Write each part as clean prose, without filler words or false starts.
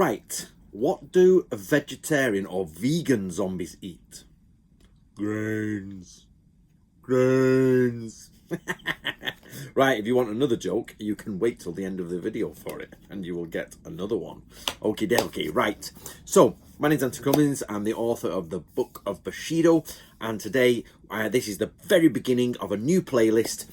Right, what do vegetarian or vegan zombies eat? Grains. Grains. Right, if you want another joke, you can wait till the end of the video for it, and you will get another one. Okie dokie, right. So, my name's Anthony Cummins. I'm the author of the Book of Bushido, and today, this is the very beginning of a new playlist,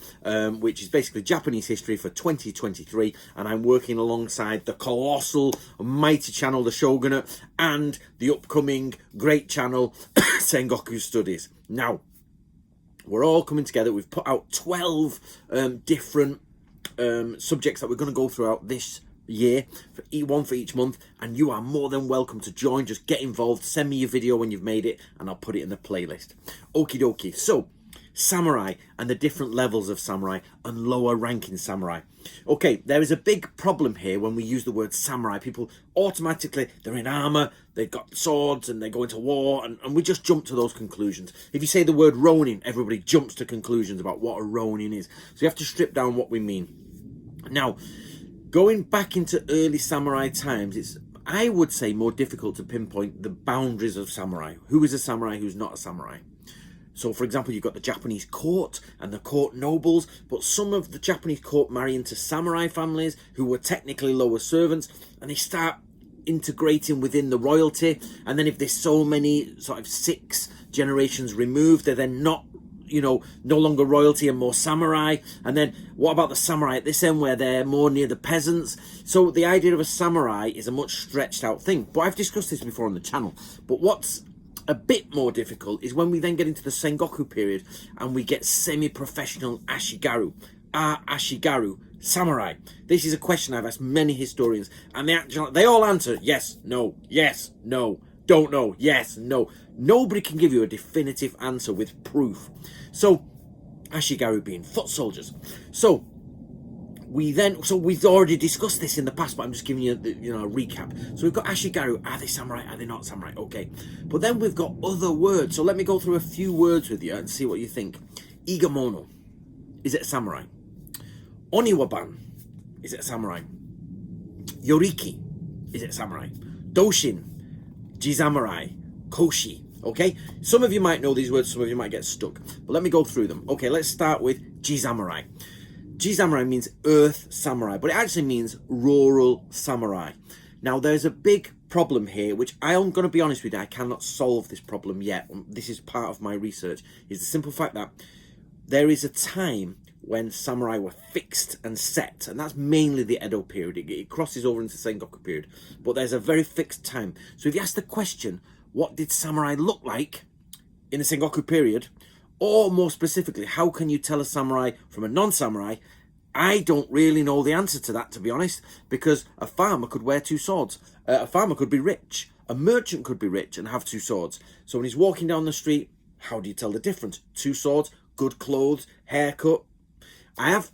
which is basically Japanese history for 2023, and I'm working alongside the colossal, mighty channel, the Shogunate, and the upcoming great channel, Sengoku Studies. Now, we're all coming together. We've put out 12 different subjects that we're going to go throughout this year, one for each month, and you are more than welcome to join. Just get involved, send me your video when you've made it, and I'll put it in the playlist. Okie dokie. So, samurai and the different levels of samurai and lower ranking samurai. Okay, there is a big problem here when we use the word samurai. People automatically, they're in armor, they've got swords, and they go into war, and we just jump to those conclusions. If you say the word ronin, everybody jumps to conclusions about what a ronin is. So you have to strip down what we mean. Now, going back into early samurai times, it's, I would say, more difficult to pinpoint the boundaries of samurai. Who is a samurai, who's not a samurai? So, for example, you've got the Japanese court and the court nobles, but some of the Japanese court marry into samurai families who were technically lower servants, and they start integrating within the royalty. And then if there's so many, sort of 6 generations removed, they're then not, you know, no longer royalty and more samurai. And then what about the samurai at this end where they're more near the peasants? So the idea of a samurai is a much stretched out thing. But I've discussed this before on the channel. But what's a bit more difficult is when we then get into the Sengoku period and we get semi-professional ashigaru. Are ashigaru samurai? This is a question I've asked many historians, and they all answer yes, no, don't know, yes, no. Nobody can give you a definitive answer with proof. So, ashigaru being foot soldiers. So we've already discussed this in the past, but I'm just giving you, a recap. So we've got ashigaru. Are they samurai? Are they not samurai? Okay. But then we've got other words. So let me go through a few words with you and see what you think. Igamono. Is it a samurai? Oniwaban. Is it a samurai? Yoriki. Is it a samurai? Doshin. Jisamurai. Koshi. Okay? Some of you might know these words, some of you might get stuck. But let me go through them. Okay, let's start with Jisamurai. Jisamurai means earth samurai, but it actually means rural samurai. Now, there's a big problem here, which I am going to be honest with you, I cannot solve this problem yet. This is part of my research, is the simple fact that there is a time when samurai were fixed and set, and that's mainly the Edo period. It crosses over into the Sengoku period, but there's a very fixed time. So if you ask the question, what did samurai look like in the Sengoku period? Or more specifically, how can you tell a samurai from a non-samurai? I don't really know the answer to that, to be honest, because a farmer could wear 2 swords. A farmer could be rich. A merchant could be rich and have 2 swords. So when he's walking down the street, how do you tell the difference? 2 swords, good clothes, haircut. I have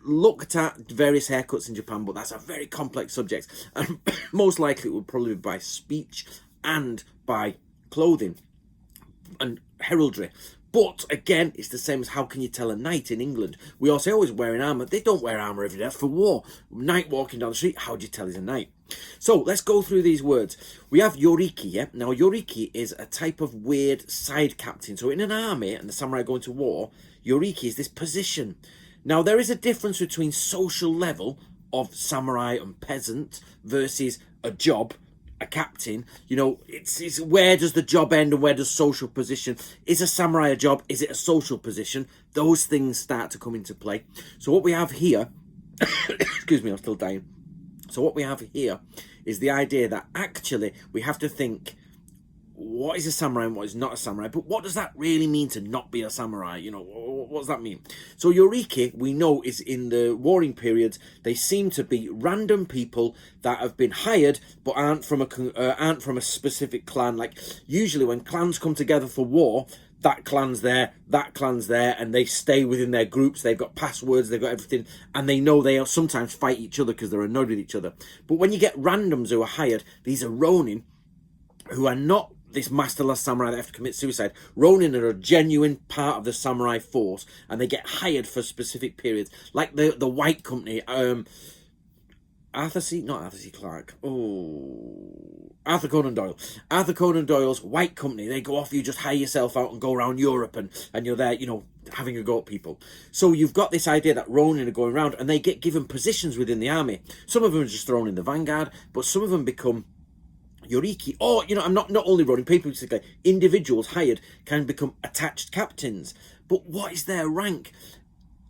looked at various haircuts in Japan, but that's a very complex subject. And most likely it would probably be by speech and by clothing and heraldry. But again, it's the same as how can you tell a knight in England? We all say, oh, he's wearing armour. They don't wear armour every day. That's for war. Knight walking down the street, how do you tell he's a knight? So let's go through these words. We have Yoriki, yeah? Now, Yoriki is a type of weird side captain. So in an army and the samurai going to war, Yoriki is this position. Now, there is a difference between social level of samurai and peasant versus a job, a captain. You know, it's where does the job end and where does social position? Is a samurai a job? Is it a social position? Those things start to come into play. So what we have here, excuse me, I'm still dying. So what we have here is the idea that actually we have to think, what is a samurai and what is not a samurai? But what does that really mean to not be a samurai? You know, what does that mean? So Yoriki, we know, is in the warring periods. They seem to be random people that have been hired but aren't from a specific clan. Like usually when clans come together for war, that clan's there, and they stay within their groups. They've got passwords, they've got everything, and they know they'll sometimes fight each other because they're annoyed with each other. But when you get randoms who are hired, these are ronin, who are not this masterless samurai that have to commit suicide. Ronin are a genuine part of the samurai force, and they get hired for specific periods, like the White Company. Not Arthur C. Clarke. Oh, Arthur Conan Doyle. Arthur Conan Doyle's White Company. They go off, you just hire yourself out and go around Europe and you're there, having a go at people. So you've got this idea that Ronin are going around and they get given positions within the army. Some of them are just thrown in the vanguard, but some of them become Yoriki. Or, I'm not only Ronin, people individuals hired can become attached captains. But what is their rank?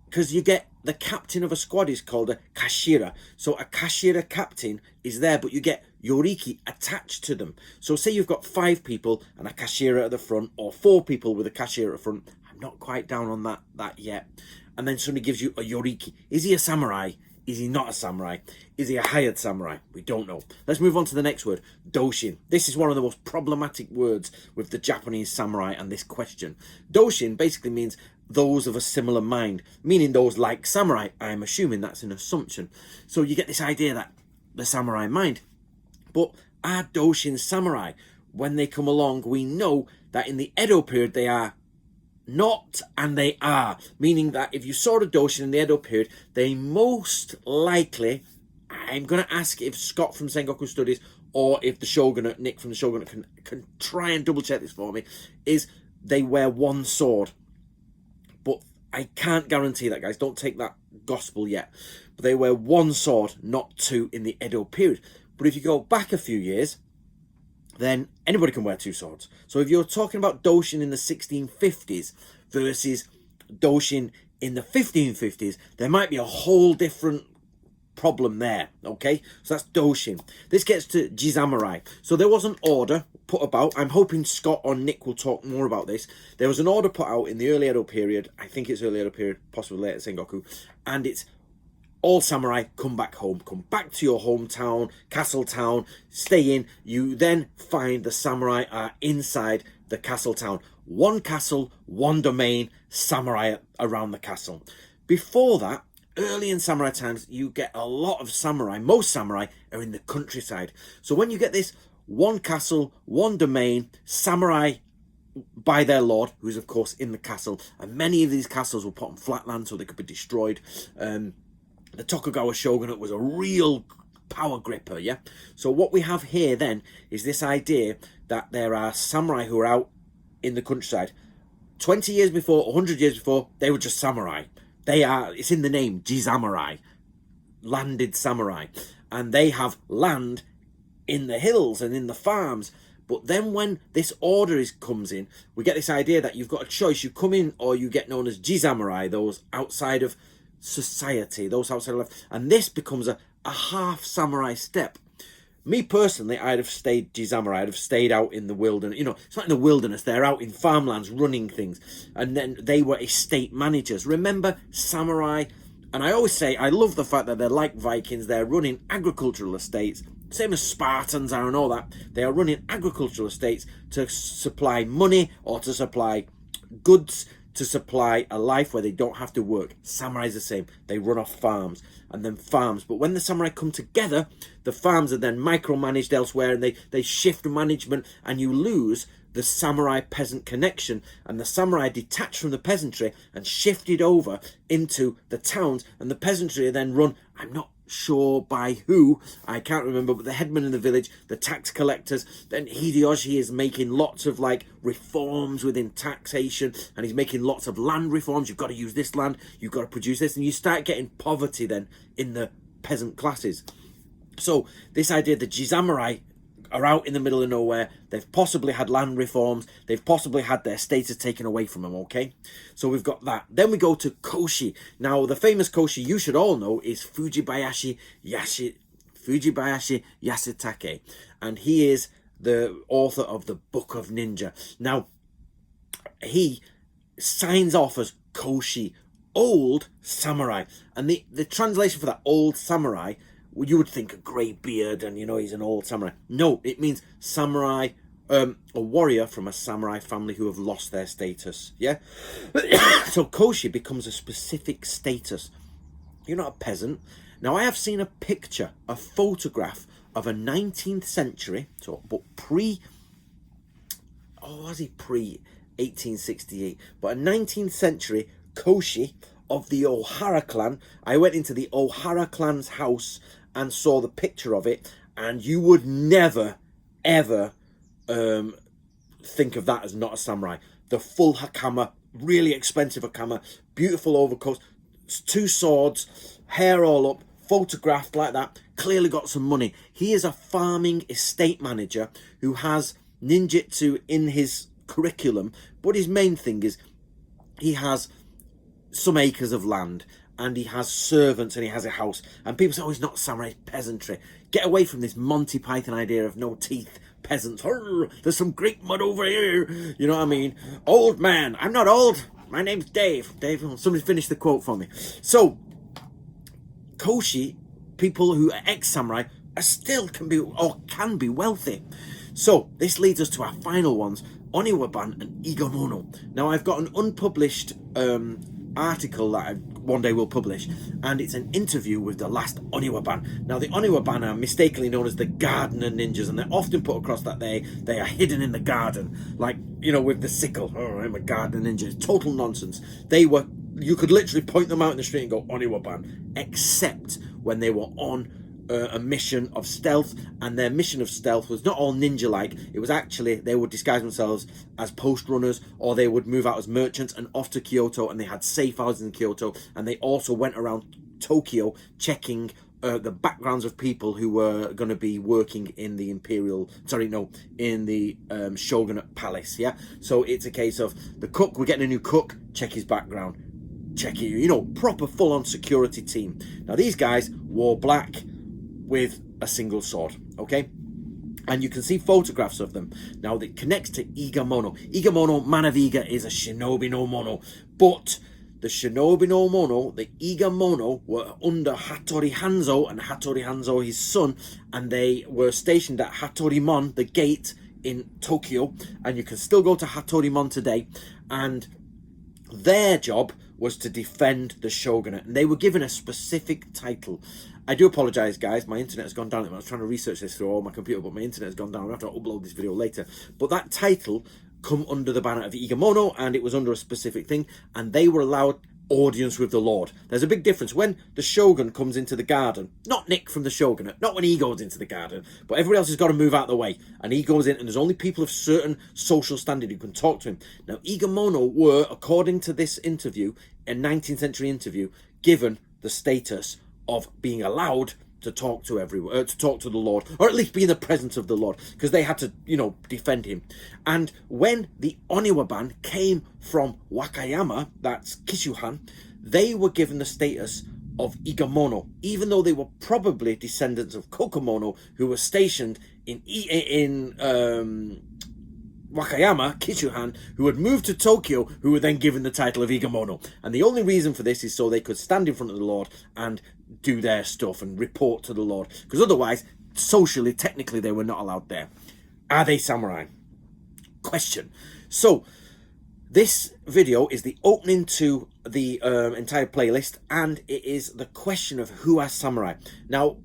Because you get the captain of a squad is called a kashira. So a kashira captain is there, but you get yoriki attached to them. So say you've got 5 people and a kashira at the front, or 4 people with a kashira at the front. I'm not quite down on that yet. And then somebody gives you a yoriki. Is he a samurai? Is he not a samurai? Is he a hired samurai? We don't know. Let's move on to the next word, Doshin. This is one of the most problematic words with the Japanese samurai and this question. Doshin basically means those of a similar mind, meaning those like samurai. I'm assuming that's an assumption. So you get this idea that the samurai mind. But are Doshin samurai? When they come along, we know that in the Edo period they are not and they are, meaning that if you saw the Doshin in the Edo period, they most likely, I'm going to ask if Scott from Sengoku Studies or if the Shogunate, Nick from the Shogunate can try and double check this for me, is they wear one sword. But I can't guarantee that, guys. Don't take that gospel yet. But they wear one sword, not 2 in the Edo period. But if you go back a few years, then anybody can wear 2 swords. So if you're talking about Doshin in the 1650s versus Doshin in the 1550s, there might be a whole different problem there, okay? So that's Doshin. This gets to Jisamurai. So there was an order put about. I'm hoping Scott or Nick will talk more about this. There was an order put out in the early Edo period. I think it's early Edo period, possibly later Sengoku. And it's all samurai, come back home. Come back to your hometown, castle town, stay in. You then find the samurai are inside the castle town. One castle, one domain, samurai around the castle. Before that, early in samurai times, you get a lot of samurai. Most samurai are in the countryside. So when you get this one castle, one domain, samurai by their lord, who is of course in the castle, and many of these castles were put on flat land so they could be destroyed. The Tokugawa shogunate was a real power gripper, yeah? So what we have here then is this idea that there are samurai who are out in the countryside. 20 years before, 100 years before, they were just samurai. It's in the name, Jisamurai, landed samurai. And they have land in the hills and in the farms. But then when this order comes in, we get this idea that you've got a choice. You come in or you get known as Jisamurai, those outside of society, those outside of life. And this becomes a half samurai step. Me personally, I'd have stayed Jisamurai. I'd have stayed out in the wilderness. It's not in the wilderness. They're out in farmlands running things. And then they were estate managers. Remember, samurai, and I always say, I love the fact that they're like Vikings. They're running agricultural estates. Same as Spartans are and all that. They are running agricultural estates to supply money or to supply goods, to supply a life where they don't have to work. Samurai is the same. They run off farms and then farms. But when the samurai come together, the farms are then micromanaged elsewhere and they shift management and you lose the samurai-peasant connection. And the samurai detached from the peasantry and shifted over into the towns. And the peasantry are then run, I'm not sure by who, I can't remember, but the headman in the village, the tax collectors. Then Hideyoshi is making lots of reforms within taxation, and he's making lots of land reforms. You've got to use this land, you've got to produce this, and you start getting poverty then in the peasant classes. So this idea that Jisamurai are out in the middle of nowhere, they've possibly had land reforms, they've possibly had their status taken away from them, okay? So we've got that. Then we go to Koshi. Now, the famous Koshi you should all know is Fujibayashi Yasutake, and he is the author of the Book of Ninja. Now, he signs off as Koshi, old samurai, and the translation for that old samurai, you would think a grey beard and he's an old samurai. No, it means samurai, a warrior from a samurai family who have lost their status, yeah? So Koshi becomes a specific status. You're not a peasant. Now, I have seen a picture, a photograph of a 19th century, but pre-1868, but a 19th century Koshi of the Ohara clan. I went into the Ohara clan's house and saw the picture of it, and you would never, ever think of that as not a samurai. The full hakama, really expensive hakama, beautiful overcoats, 2 swords, hair all up, photographed like that, clearly got some money. He is a farming estate manager who has ninjutsu in his curriculum, but his main thing is he has some acres of land, and he has servants, and he has a house. And people say, oh, he's not samurai, peasantry. Get away from this Monty Python idea of no teeth peasants. There's some Greek mud over here. You know what I mean? Old man. I'm not old. My name's Dave. Dave, somebody finish the quote for me. So, Koshi, people who are ex-samurai, are still can be wealthy. So, this leads us to our final ones, Oniwaban and Igamono. Now, I've got an unpublished article that I one day will publish, and it's an interview with the last Oniwaban. Now, the Oniwaban are mistakenly known as the gardener ninjas, and they're often put across that they are hidden in the garden, like, you know, with the sickle. Oh, I'm a gardener ninja. It's total nonsense. You could literally point them out in the street and go Oniwaban, except when they were on a mission of stealth, and their mission of stealth was not all ninja-like. It was actually, they would disguise themselves as post runners, or they would move out as merchants and off to Kyoto, and they had safe houses in Kyoto, and they also went around Tokyo checking the backgrounds of people who were going to be working in the shogunate palace. Yeah, so it's a case of the cook, we're getting a new cook, check his background, check it, you know, proper full-on security team. Now, these guys wore black with a single sword, okay? And you can see photographs of them. Now, it connects to Igamono. Igamono, man of Iga, is a shinobi no mono. But the shinobi no mono, the Igamono, were under Hattori Hanzo, and Hattori Hanzo, his son, and they were stationed at Hattorimon, the gate in Tokyo. And you can still go to Hattorimon today. And their job was to defend the shogunate. And they were given a specific title. I do apologise, guys. My internet has gone down. I was trying to research this through all my computer, but my internet has gone down. I'm going to have to upload this video later. But that title come under the banner of Igamono, and it was under a specific thing, and they were allowed audience with the Lord. There's a big difference. When the shogun comes into the garden, not Nick from the shogunate, not when he goes into the garden, but everybody else has got to move out of the way, and he goes in, and there's only people of certain social standing who can talk to him. Now, Igamono were, according to this interview, a 19th century interview, given the status of being allowed to talk to everyone, to talk to the Lord, or at least be in the presence of the Lord, because they had to, you know, defend him. And when the Oniwaban came from Wakayama, that's Kishuhan, they were given the status of Igamono, even though they were probably descendants of Kokomono, who were stationed in Wakayama, Kishuhan, who had moved to Tokyo, who were then given the title of Igamono. And the only reason for this is so they could stand in front of the Lord and do their stuff and report to the Lord. Because otherwise, socially, technically, they were not allowed there. Are they samurai? Question. So, this video is the opening to the entire playlist, and it is the question of who are samurai. Now,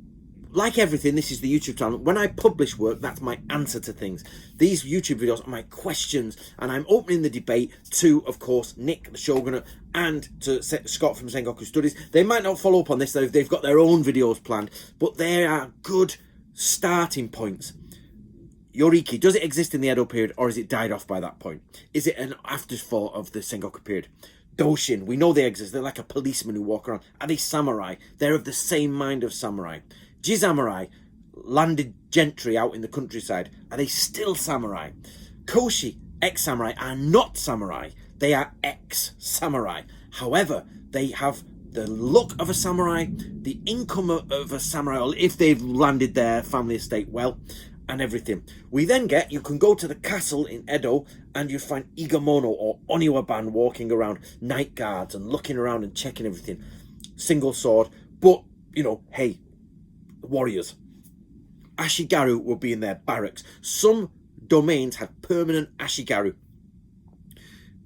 like everything, this is the YouTube channel. When I publish work, that's my answer to things. These YouTube videos are my questions, and I'm opening the debate to, of course, Nick, the Shogunate, and to Scott from Sengoku Studies. They might not follow up on this, they've got their own videos planned, but they are good starting points. Yoriki, does it exist in the Edo period, or has it died off by that point? Is it an afterthought of the Sengoku period? Doshin, we know they exist. They're like a policeman who walk around. Are they samurai? They're of the same mind of samurai. Jisamurai, landed gentry out in the countryside. Are they still samurai? Koshi, ex-samurai, are not samurai. They are ex-samurai. However, they have the look of a samurai, the income of a samurai, or if they've landed their family estate well, and everything. We then get, you can go to the castle in Edo, and you find Igamono or Oniwaban walking around, night guards, and looking around and checking everything. Single sword, but, you know, hey, warriors. Ashigaru will be in their barracks. Some domains had permanent Ashigaru.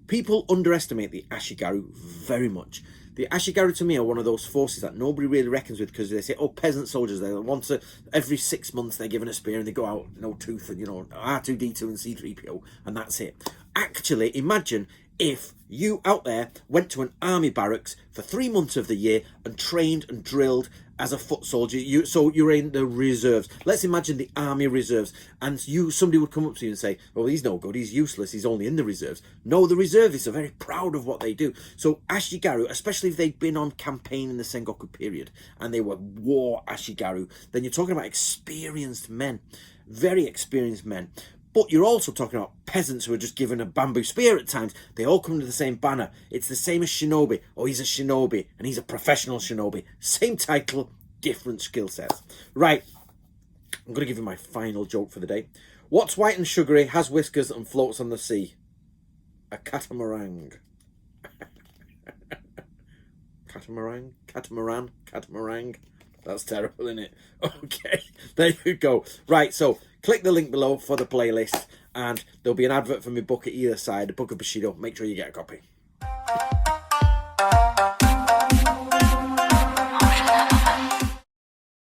People underestimate the Ashigaru very much. The Ashigaru to me are one of those forces that nobody really reckons with, because they say, oh, peasant soldiers, they're once every 6 months they're given a spear and they go out, no tooth, and, you know, R2-D2 and C-3PO, and that's it. Actually, imagine if you out there went to an army barracks for 3 months of the year and trained and drilled as a foot soldier. So you're in the reserves. Let's imagine the army reserves, and somebody would come up to you and say, well, he's no good, he's useless, he's only in the reserves. No, the reservists are very proud of what they do. So Ashigaru, especially if they'd been on campaign in the Sengoku period and they were war Ashigaru, then you're talking about experienced men, very experienced men. But you're also talking about peasants who are just given a bamboo spear at times. They all come under the same banner. It's the same as shinobi. Oh, he's a shinobi, and he's a professional shinobi. Same title, different skill sets. Right, I'm going to give you my final joke for the day. What's white and sugary, has whiskers, and floats on the sea? A catamaran. Catamaran. That's terrible, isn't it? Okay, there you go. Right, so click the link below for the playlist, and there'll be an advert for my book at either side, the Book of Bushido. Make sure you get a copy.